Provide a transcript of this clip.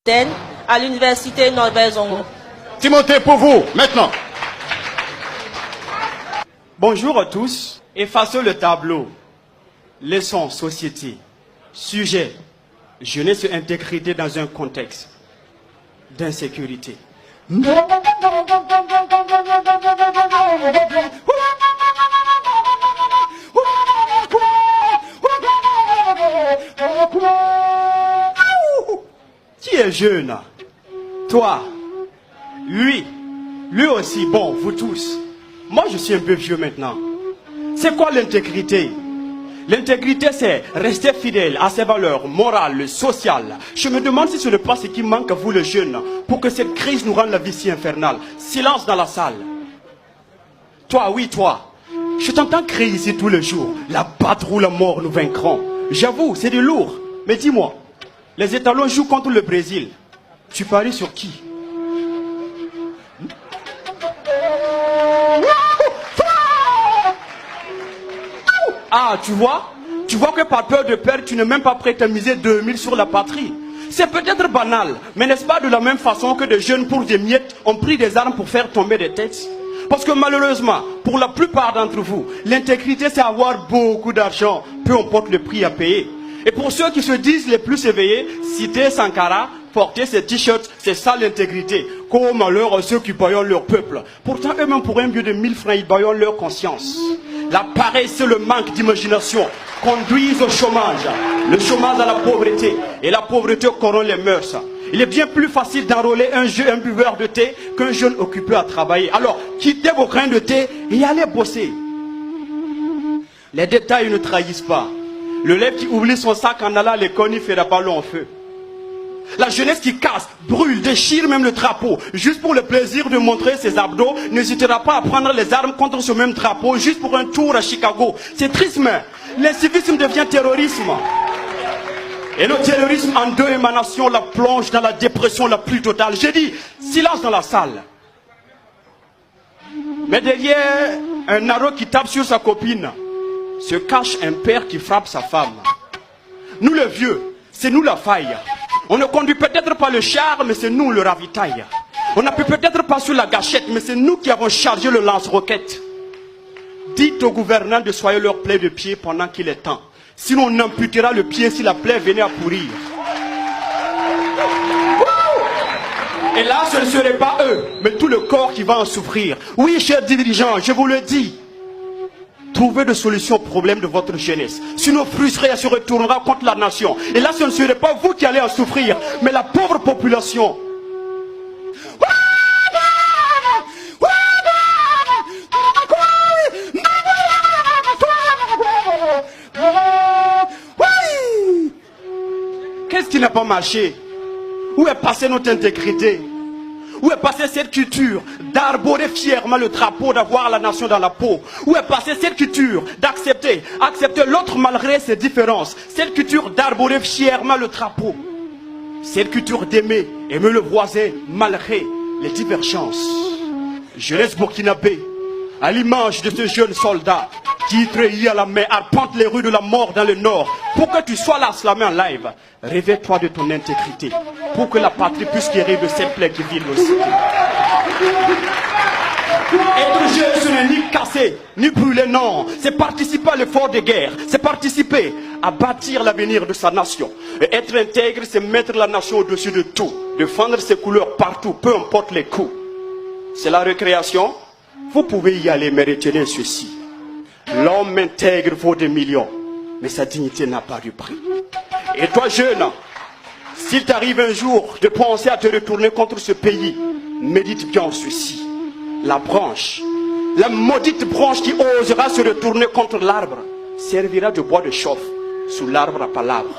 à l'université Norbert Zongo. Timothée, pour vous, maintenant. Bonjour à tous. Effaçons le tableau. Leçon société. Sujet. Jeunesse et intégrité dans un contexte d'insécurité. Qui est jeune? Toi. Lui aussi. Bon, vous tous. Moi, je suis un peu vieux maintenant. C'est quoi l'intégrité? L'intégrité, c'est rester fidèle à ses valeurs morales, sociales. Je me demande si ce n'est pas ce qui manque à vous, les jeunes, pour que cette crise nous rende la vie si infernale. Silence dans la salle. Toi, oui, toi. Je t'entends crier ici tous les jours. La batte ou la mort, nous vaincrons. J'avoue, c'est du lourd. Mais dis-moi, les étalons jouent contre le Brésil. Tu paries sur qui? Ah, tu vois que par peur de perdre, tu n'es même pas prêt à miser 2000 sur la patrie. C'est peut-être banal, mais n'est-ce pas de la même façon que des jeunes pour des miettes ont pris des armes pour faire tomber des têtes? Parce que malheureusement, pour la plupart d'entre vous, l'intégrité c'est avoir beaucoup d'argent, peu importe le prix à payer. Et pour ceux qui se disent les plus éveillés, citer Sankara, porter ces t-shirts, c'est ça l'intégrité. Qu'au malheur à ceux qui baillonnent leur peuple. Pourtant, eux-mêmes pour un mieux de 1000 francs, ils baillonnent leur conscience. La paresse et le manque d'imagination conduisent au chômage. Le chômage à la pauvreté. Et la pauvreté corrompt les mœurs. Il est bien plus facile d'enrôler un buveur de thé qu'un jeune occupé à travailler. Alors, quittez vos grains de thé et allez bosser. Les détails ne trahissent pas. Le lèvre qui oublie son sac en allant à l'école n'y fera pas long en feu. La jeunesse qui casse, brûle, déchire même le drapeau, juste pour le plaisir de montrer ses abdos, n'hésitera pas à prendre les armes contre ce même drapeau, juste pour un tour à Chicago. C'est triste, mais l'incivisme devient terrorisme. Et le terrorisme en deux émanations la plonge dans la dépression la plus totale. J'ai dit, silence dans la salle. Mais derrière un aro qui tape sur sa copine, se cache un père qui frappe sa femme. Nous les vieux, c'est nous la faille. On ne conduit peut-être pas le char, mais c'est nous le ravitail. On n'appuie peut-être pas sur la gâchette, mais c'est nous qui avons chargé le lance-roquette. Dites aux gouvernants de soigner leur plaie de pied pendant qu'il est temps. Sinon on amputera le pied si la plaie venait à pourrir. Et là, ce ne serait pas eux, mais tout le corps qui va en souffrir. Oui, chers dirigeants, je vous le dis. Trouvez des solutions aux problèmes de votre jeunesse. Sinon, frustré, elle se retournera contre la nation. Et là, ce ne serait pas vous qui allez en souffrir, mais la pauvre population. Qu'est-ce qui n'a pas marché? Où est passée notre intégrité? Où est passée cette culture d'arborer fièrement le drapeau, d'avoir la nation dans la peau? Où est passée cette culture d'accepter l'autre malgré ses différences? Cette culture d'arborer fièrement le drapeau. Cette culture d'aimer le voisin malgré les divergences. Jeunesse burkinabé, à l'image de ce jeune soldat qui trahit à la main, arpente les rues de la mort dans le nord. Pour que tu sois là, la main en live, réveille-toi de ton intégrité. Pour que la patrie puisse guérir de cette plaie qui vit aussi. Être jeune, ce n'est ni casser, ni brûler, non. C'est participer à l'effort de guerre. C'est participer à bâtir l'avenir de sa nation. Et être intègre, c'est mettre la nation au-dessus de tout. Défendre ses couleurs partout, peu importe les coups. C'est la récréation. Vous pouvez y aller, mais retenez ceci. L'homme intègre vaut des millions, mais sa dignité n'a pas de prix. Et toi, jeune, s'il t'arrive un jour de penser à te retourner contre ce pays, médite bien ceci. La branche, la maudite branche qui osera se retourner contre l'arbre, servira de bois de chauffe sous l'arbre à palabres.